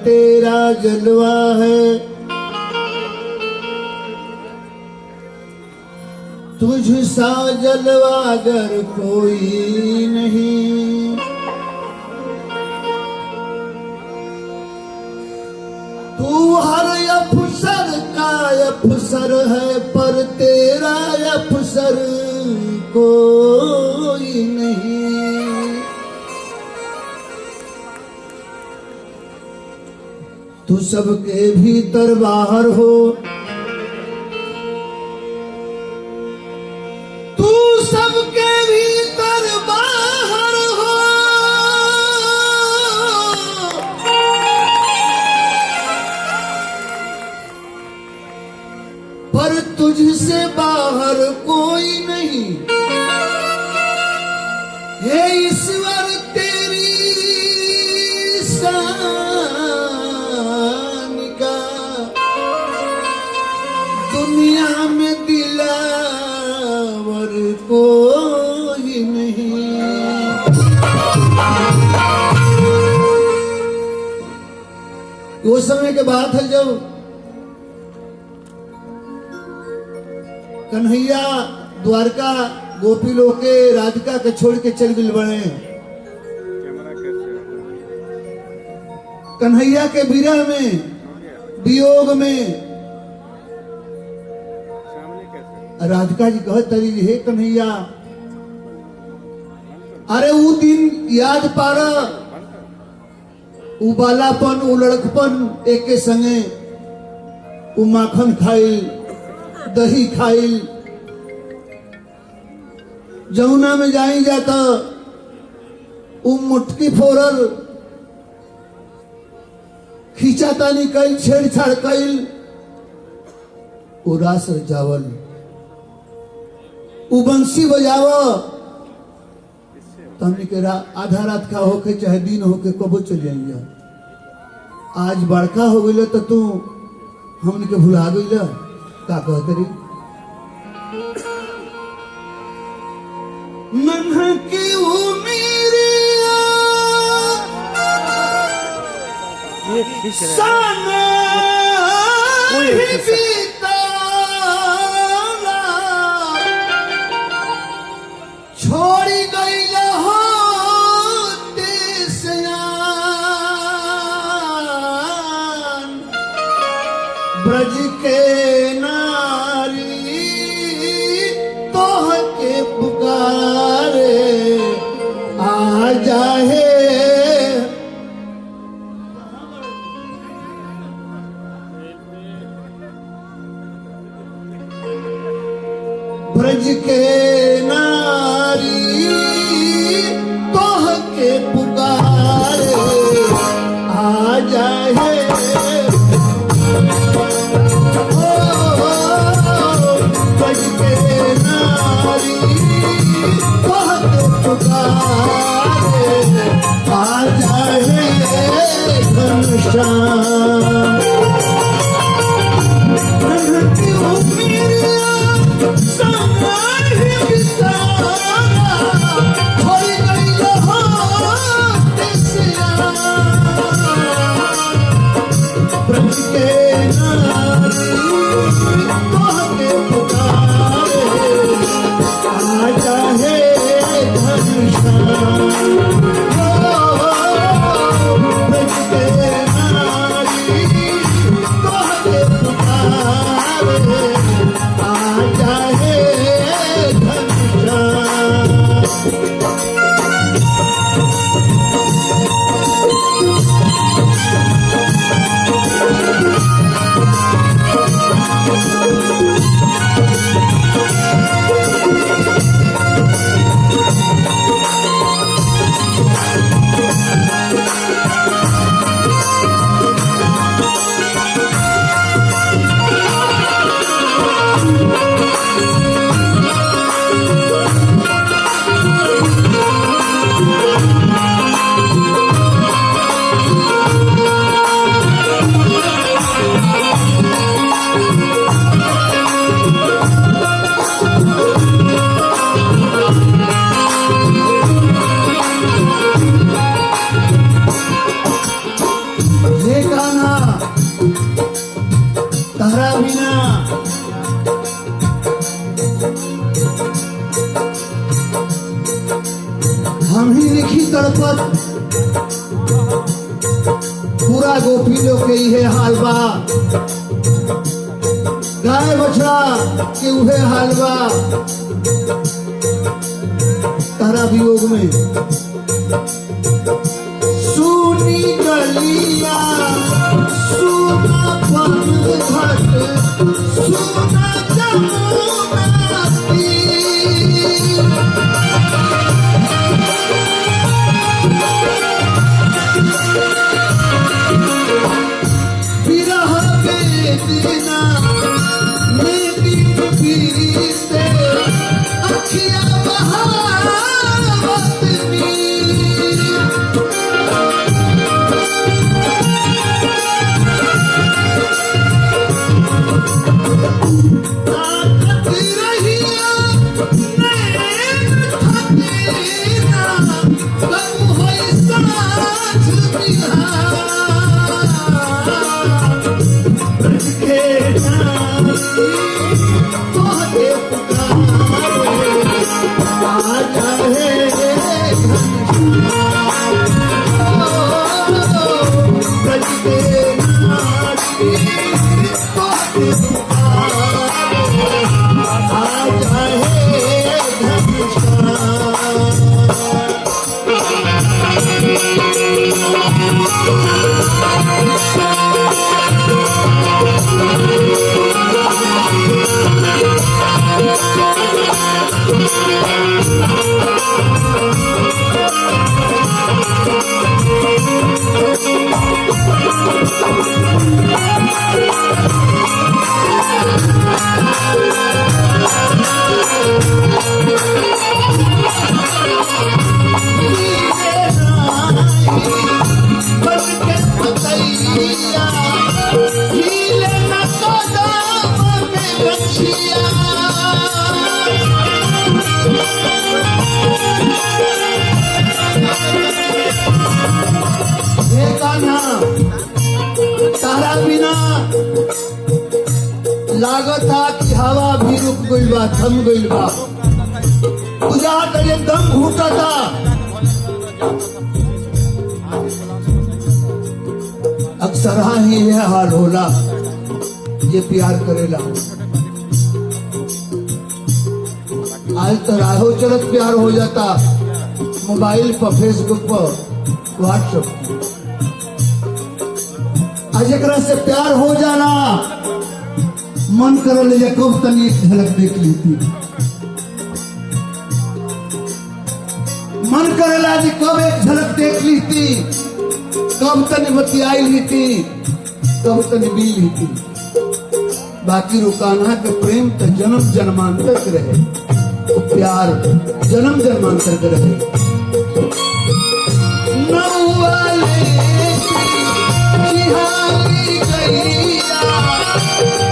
तेरा जलवा है, तुझ सा जलवा अगर कोई नहीं। तू हर अफसर का अफसर है, पर तेरा अफसर कोई नहीं। तू सबके भीतर बाहर हो, तू सबके भीतर बाहर हो, पर तुझसे बाहर कोई नहीं। हे ईश्वर तेरी शान का दुनिया में दिलावर कोई नहीं। वो समय के बात है जब कन्हैया द्वारका गोपी लोग के राधिका के छोड़ के चल गए बड़े। कन्हैया के विरह में, वियोग में राधिका जी कहत तरी, हे कन्हैया अरे वो दिन याद पारा, उ बालापन उ लड़कपन एक के संगे, उ माखन खाइल दही खाइल, जमुना में जाई जाता उ मुटकी फोरल, खींचातानी कईल, छेड़छाड़ कईल, उ रास रचावल, उ बंसी बजाव, हमने के आधा रात का होके चाहे दिन होके कबो चल जाइए। आज बड़का हो गई तो तू हमने के भुला गई का कहते रही। मन की उमीरिया साना ही बीता, छोड़ी गई ब्रज के नारी तोह के पुकारे आ जाए। ब्रज के नारी तोह के पुकारे आ जाए। के इहे हाल बा, गाय बछड़ा के उहे हाल बा। तारा वियोग में सुनी गलिया सुना पन घट सुना जमुना तीर। विरह वेदना में दिन बीते अखियां बहावत नीर। ताकत रहिया नैन थकेना कब होई साँझ बिहार। ब्रज के नारी तोहरे पुकारे आ जाए ब्रज के नारी तोहरे पुकारे आ जाए घनश्याम। बन के पतैया हिले न कदम में बछिया। हे कान्हा तारा बिना लागता कि हवा भी रुक गइल बा, थम गइल बा। बुझाता एकदम घूटता। अक्सर ही यह हाल होला ये प्यार करेला। आज तो राहो चलत प्यार हो जाता, मोबाइल पर, फेसबुक पर, व्हाट्सएप पर। आज एकरा से प्यार हो जाना मन करल जे कब तनी एक झलक देख लेती। मन करेला जी कब एक झलक देख लेती, कब तनी बतियाई लेती, कब तनी मिल लेती। बाकी रुकाना के प्रेम तो जन्म जन्मांतर के रहे, तो प्यार जन्म जन्मांतर के रहे। नौवाले चिहारी गैया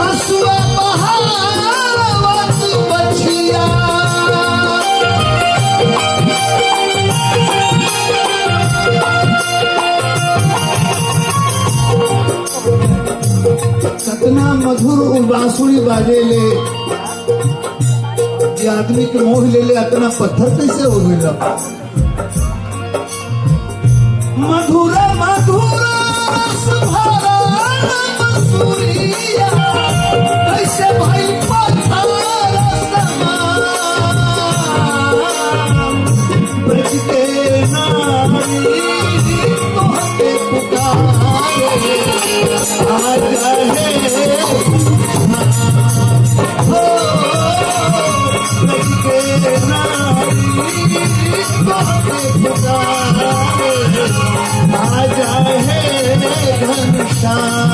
हसुआ बहावत बछिया। कितना मधुर बांसुरी बाजे ले, ये आदमी के मोह ले ले, इतना पत्थर कैसे हो गया। मधुर मधुर रस भरा बांसुरिया कैसे भाई पत्थर समान। ब्रज के नारी तोहरे पुकारे आ जाए हो। ब्रज के नारी तोहरे पुकारे आ जाए घनश्याम।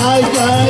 आजा है